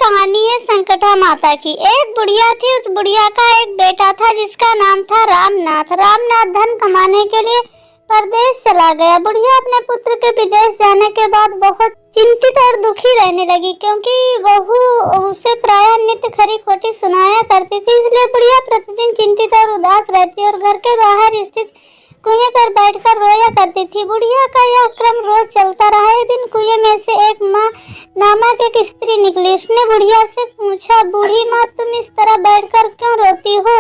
कहानी है संकटा माता की। एक बुढ़िया थी, उस बुढ़िया का एक बेटा था जिसका नाम था रामनाथ। रामनाथ धन कमाने के लिए परदेश चला गया। बुढ़िया अपने पुत्र के विदेश जाने के बाद बहुत चिंतित और दुखी रहने लगी, क्योंकि बहू उसे प्रायः नित्य खरी खोटी सुनाया करती थी। इसलिए बुढ़िया प्रतिदिन चिंतित और उदास रहती और घर के बाहर स्थित कुएं पर बैठकर रोया करती थी। बुढ़िया का यह क्रम रोज चलता रहा। एक दिन कुएं में से एक माँ नामक एक स्त्री निकली। उसने बुढ़िया से पूछा, बूढ़ी माँ, तुम इस तरह बैठकर क्यों रोती हो?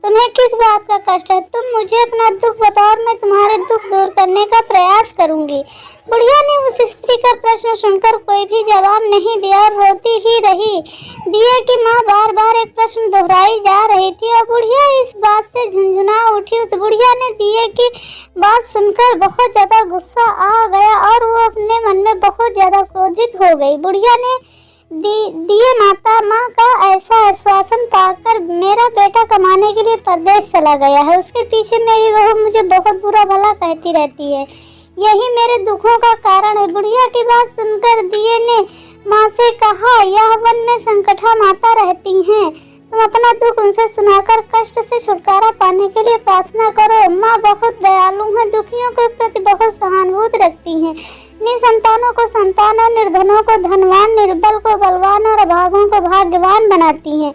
तुम्हें किस बात का कष्ट है? तुम मुझे अपना दुख बताओ और मैं तुम्हारे दुख दूर करने का प्रयास करूंगी। बुढ़िया ने उस स्त्री का प्रश्न सुनकर कोई भी जवाब नहीं दिया और रोती ही रही। दिए की माँ बार बार एक प्रश्न दोहराई जा रही थी और बुढ़िया इस बात से झुंझुना उठी। उस बुढ़िया ने दिए की बात सुनकर बहुत ज्यादा गुस्सा आ गया और वो अपने मन में बहुत ज्यादा क्रोधित हो गई। बुढ़िया ने दिए माता माँ का ऐसा आश्वासन पाकर मेरा बेटा कमाने के लिए परदेश चला गया है, उसके पीछे मेरी बहू मुझे बहुत बुरा भला कहती रहती है, यही मेरे दुखों का कारण है। बुढ़िया की बात सुनकर दिए ने माँ से कहा, यह वन में संकटा माता रहती हैं, तुम अपना दुख उनसे सुनाकर कष्ट से छुटकारा पाने के लिए प्रार्थना करो। माँ बहुत दयालु हैं, दुखियों के प्रति बहुत सहानुभूति रखती हैं, निसंतानों को संतान और निर्धनों को धनवान, निर्बल को बलवान और अभागों को भाग्यवान बनाती हैं।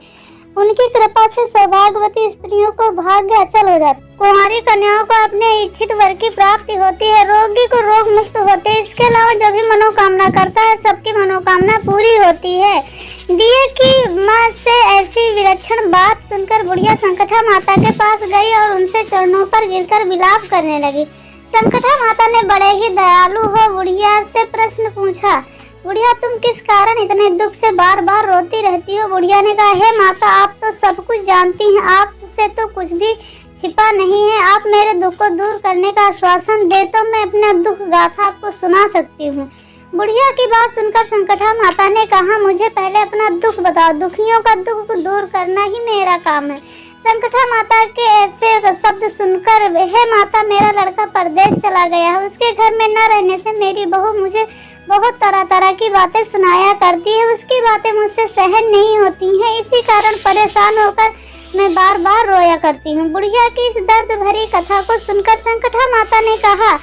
उनकी कृपा से सौभाग्यवती स्त्रियों को भाग्य अचल हो जाता है। कुंवारी कन्याओं को अपने इच्छित वर की प्राप्ति होती है, रोगी को रोग मुक्त होते हैं। इसके अलावा जो भी मनोकामना करता है सबकी मनोकामना पूरी होती है। दिए की माँ से ऐसी विलक्षण बात सुनकर बुढ़िया संकटा माता के पास गई और उनसे चरणों पर गिरकर विलाप करने लगी। संकटा माता ने बड़े ही दयालु हो बुढ़िया से प्रश्न पूछा, बुढ़िया तुम किस कारण इतने दुख से बार बार रोती रहती हो? बुढ़िया ने कहा, हे माता, आप तो सब कुछ जानती हैं, आपसे तो कुछ भी छिपा नहीं है। आप मेरे दुख को दूर करने का आश्वासन दे तो मैं अपना दुख गाथा आपको सुना सकती हूँ। बुढ़िया की बात सुनकर संकटा माता ने कहा, मुझे पहले अपना दुख बताओ, दुखियों का दुख को दूर करना ही मेरा काम है। संकटा माता के ऐसे शब्द सुनकर, हे माता, मेरा लड़का परदेश चला गया है, उसके घर में न रहने से मेरी बहू मुझे बहुत तरह तरह की बातें सुनाया करती है, उसकी बातें मुझसे सहन नहीं होती हैं, इसी कारण परेशान होकर मैं बार बार रोया करती हूँ। बुढ़िया की इस दर्द भरी कथा को सुनकर संकटा माता ने कहा,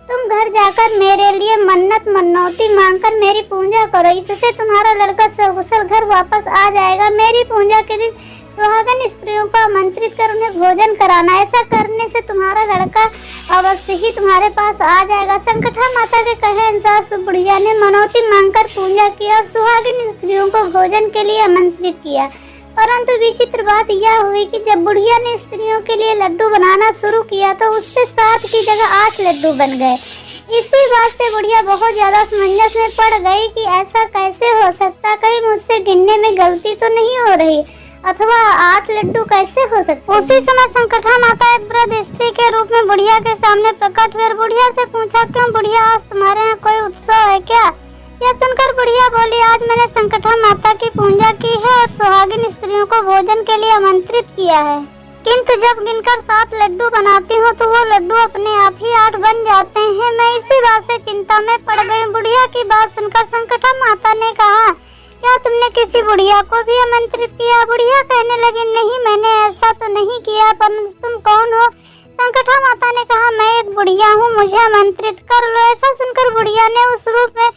तुम घर जाकर मेरे लिए मन्नत मनौती मांगकर मेरी पूजा करो, इससे तुम्हारा लड़का सकुशल घर वापस आ जाएगा। मेरी पूजा के दिन सुहागन स्त्रियों को आमंत्रित कर उन्हें भोजन कराना, ऐसा करने से तुम्हारा लड़का अवश्य ही तुम्हारे पास आ जाएगा। संकटा माता के कहे अनुसार बुढ़िया ने मनौती मांगकर पूजा की और सुहागिन स्त्रियों को भोजन के लिए आमंत्रित किया। परंतु विचित्र बात यह हुई कि जब बुढ़िया ने स्त्रियों के लिए लड्डू बनाना शुरू किया तो उससे 7 की जगह 8 लड्डू बन गए। इसी बात से बुढ़िया बहुत ज्यादा असमंजस में पड़ गई कि ऐसा कैसे हो सकता, कहीं मुझसे गिनने में गलती तो नहीं हो रही, अथवा 8 लड्डू कैसे हो सकते। उसी समय संकटा माता एक वृद्ध स्त्री के रूप में बुढ़िया के सामने प्रकट हुई। बुढ़िया से पूछा, क्यों बुढ़िया, आज तुम्हारे यहाँ कोई उत्सव है क्या? यह सुनकर बुढ़िया बोली, आज मैंने संकटा माता की पूजा की है और सुहागिन स्त्रियों को भोजन के लिए आमंत्रित किया है, किंतु जब गिनकर 7 लड्डू बनाती हूँ तो वो लड्डू अपने आप ही 8 बन जाते हैं। मैं इसी बात से चिंता में पड़ गई। बुढ़िया की बात सुनकर संकटा माता ने कहा, क्या तुमने किसी बुढ़िया को भी आमंत्रित किया? बुढ़िया कहने लगी, नहीं, मैंने ऐसा तो नहीं किया, परंतु तुम कौन हो? संकटा माता ने कहा, मैं एक बुढ़िया हूँ, मुझे आमंत्रित कर लो। ऐसा सुनकर बुढ़िया ने उस रूप में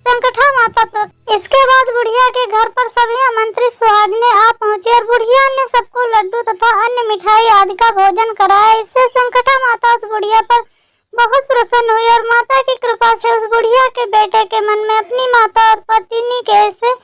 संकटा माता पर। इसके बाद बुढ़िया के घर पर सभी आमंत्रित सुहागिनें आ पहुंची और बुढ़िया ने सबको लड्डू तथा अन्य मिठाई आदि का भोजन कराया। इससे संकटा माता उस बुढ़िया पर बहुत प्रसन्न हुई और माता की कृपा से उस बुढ़िया के बेटे के मन में अपनी माता और पत्नी के से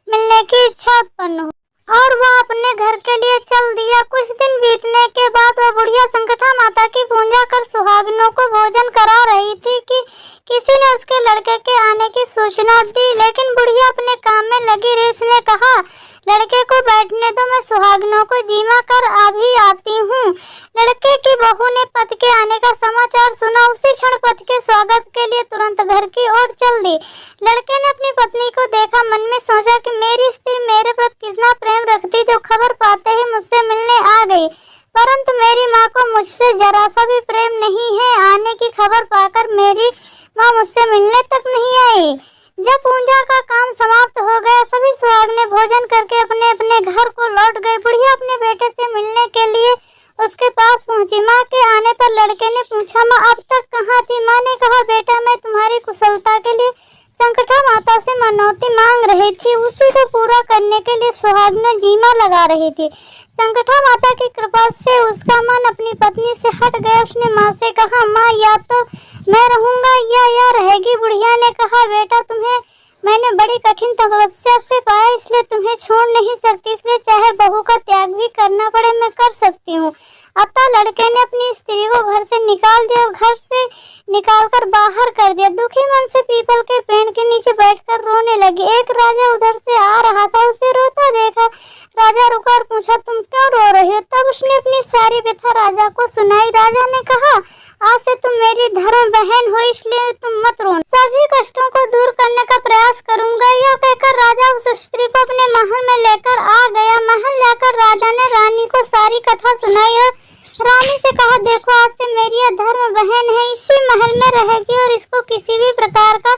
मिलने की इच्छा उत्पन्न हुई और वह अपने घर के लिए चल दिया। कुछ दिन बीतने के बाद वह बुढ़िया संकटा माता की पूजा कर सुहागिनों को भोजन करा रही थी कि किसी ने उसके लड़के के आने की सूचना दी, लेकिन बुढ़िया अपने काम में लगी रही। उसने कहा, लड़के को बैठने दो, मैं सुहागिनों को जीमा कर अभी आती हूँ। लड़के की बहू ने पति के आने का समाचार सुना, उसी क्षण पति के स्वागत के लिए तुरंत घर की ओर चल दी। लड़के ने अपनी पत्नी को देखा, मन में सोचा कि मेरी स्त्री मेरे प्रति कितना प्रेम रखती, जो खबर पाते ही मुझसे मिलने आ गई, परंतु मेरी माँ को मुझसे जरा सा भी प्रेम नहीं है। आने की खबर पाकर मेरी माँ मुझसे मिलने तक नहीं आई। जब पूजा का काम समाप्त हो गया, सभी सुहागिनें भोजन मनौती मांग रही थी, उसी को पूरा करने के लिए सुहागिनें जीमा लगा रही थी। संकटा माता की कृपा से उसका मन अपनी पत्नी से हट गया। उसने माँ से कहा, माँ या तो मैं रहूंगा या रहेगी। बुढ़िया ने कहा, बेटा तुम्हें मैंने बड़ी कठिन तपस्या से पाया, इसलिए तुम्हें छोड़ नहीं सकती, इसलिए चाहे बहू का त्याग भी करना पड़े मैं कर सकती हूँ। अतः लड़के ने अपनी स्त्री को घर से निकाल दिया, घर से निकालकर बाहर कर दिया। दुखी मन से पीपल के पेड़ के नीचे बैठकर रोने लगी। एक राजा उधर से आ रहा था, उसे रोता देखा राजा रुका और पूछा, तुम क्यों रो रही हो? तब उसने अपनी सारी व्यथा राजा को सुनाई। राजा ने कहा, आज से तुम मेरी धर्म बहन हो, इसलिए तुम मत रोना, सभी कष्टों को दूर करने का प्रयास करूंगा। यह कहकर राजा उस स्त्री को अपने महल में लेकर आ गया। महल जाकर राजा ने रानी को सारी कथा सुनाई और रानी से कहा, देखो आज से मेरी यह धर्म बहन है, इसी महल में रहेगी और इसको किसी भी प्रकार का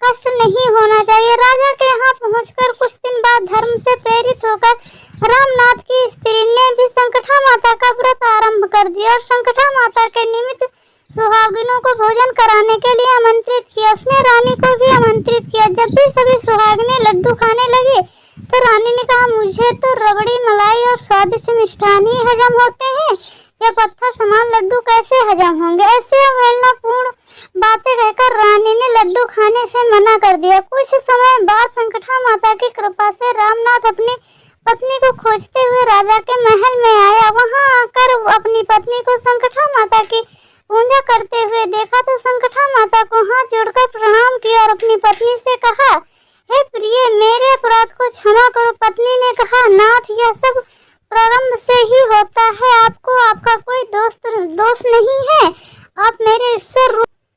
कष्ट नहीं होना चाहिए। राजा के यहाँ पहुंचकर कुछ दिन बाद धर्म से प्रेरित होकर रामनाथ की स्त्री ने भी संकटा माता का व्रत आरंभ कर दिया और संकटा माता के निमित्त सुहागिनों को भोजन कराने के लिए आमंत्रित किया। उसने रानी को भी आमंत्रित किया। जब भी सभी सुहागिनें लड्डू खाने लगे तो रानी ने कहा, मुझे तो रबड़ी, मलाई और स्वादिष्ट मिष्ठान ही हजम होते हैं, यह पत्थर समान लड्डू कैसे हजम होंगे? ऐसे अवहेलनापूर्ण बातें कहकर रानी ने लड्डू खाने से मना कर दिया। कुछ समय बाद संकटा माता की कृपा से रामनाथ अपनी पत्नी को खोजते हुए राजा के महल में आया। वहां आकर अपनी पत्नी को संकटा माता की पूजा करते हुए देखा तो संकटा माता को हाथ जोड़कर प्रणाम किया और अपनी पत्नी से कहा, हे प्रिय, मेरे अपराध को क्षमा करो। पत्नी ने कहा, नाथ, यह सब प्रारंभ से ही होता है, आपको आपका कोई दोष नहीं है, आप मेरे ईश्वर,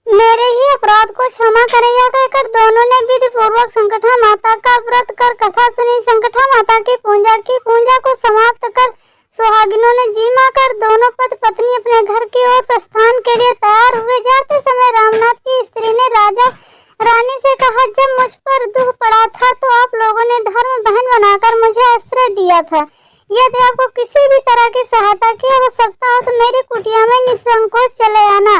मेरे ही अपराध को क्षमा करें। यह कहकर दोनों ने विधि पूर्वक संकटा माता का व्रत कर कथा सुनी। संकटा माता की पूजा को समाप्त कर सुहागिनों ने जीमा कर दोनों पति पत्नी अपने घर की ओर प्रस्थान के लिए तैयार हुए। जाते समय रामनाथ की स्त्री ने राजा रानी से कहा, जब मुझ पर दुख पड़ा था तो आप लोगों ने धर्म बहन बनाकर मुझे आश्रय दिया था। यदि आपको किसी भी तरह की सहायता की आवश्यकता हो तो मेरी कुटिया में निसंकोच चले आना।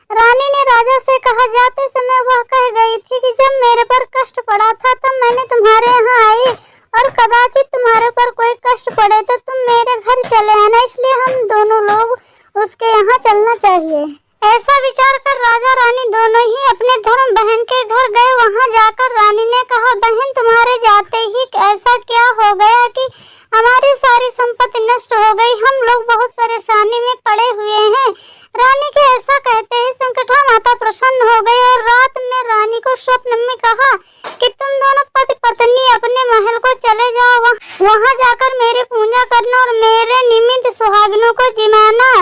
रानी ने राजा से कहा, जाते समय वह कह गई थी कि जब मेरे पर कष्ट पड़ा था तब मैंने तुम्हारे यहाँ आई और कदाचित तुम्हारे पर कोई कष्ट पड़े तो तुम मेरे घर चले आना, इसलिए हम दोनों लोग उसके यहाँ चलना चाहिए। ऐसा विचार कर राजा रानी दोनों ही अपने धर्म बहन के घर गए। वहाँ जाकर रानी ने कहा, बहन, तुम्हारे जाते ही ऐसा क्या हो गया कि हमारी सारी संपत्ति नष्ट हो गई, हम लोग बहुत परेशानी में पड़े हुए हैं। रानी के ऐसा कहते ही संकटा माता प्रसन्न हो गई और रात में रानी को स्वप्न में कहा कि तुम दोनों पति पत्नी अपने महल को चले जाओ, वहाँ जाकर मेरी पूजा करना और मेरे निमित्त सुहागिनों को जिमाना,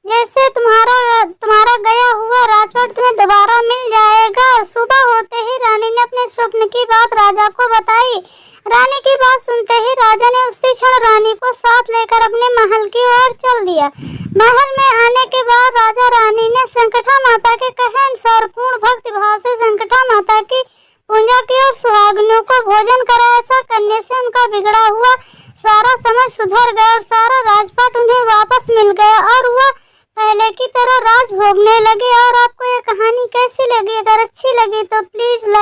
जैसे तुम्हारा गया हुआ राजपाट तुम्हें दोबारा मिल जाएगा। सुबह होते ही रानी ने अपने स्वप्न की बात राजा को बताई। रानी की बात सुनते ही राजा ने उसी क्षण रानी को साथ लेकर अपने महल की ओर चल दिया। महल में आने के बाद राजा रानी ने संकटा माता के कहे अनुसार पूर्ण भक्ति भाव से संकटा माता की पूजा की और सुहागिनों को भोजन करा। ऐसा करने से उनका बिगड़ा हुआ सारा समय सुधर गया और सारा राजपाट उन्हें वापस मिल गया और वह पहले की तरह राज भोगने लगे। और आपको ये कहानी कैसी लगी? अगर अच्छी लगी तो प्लीज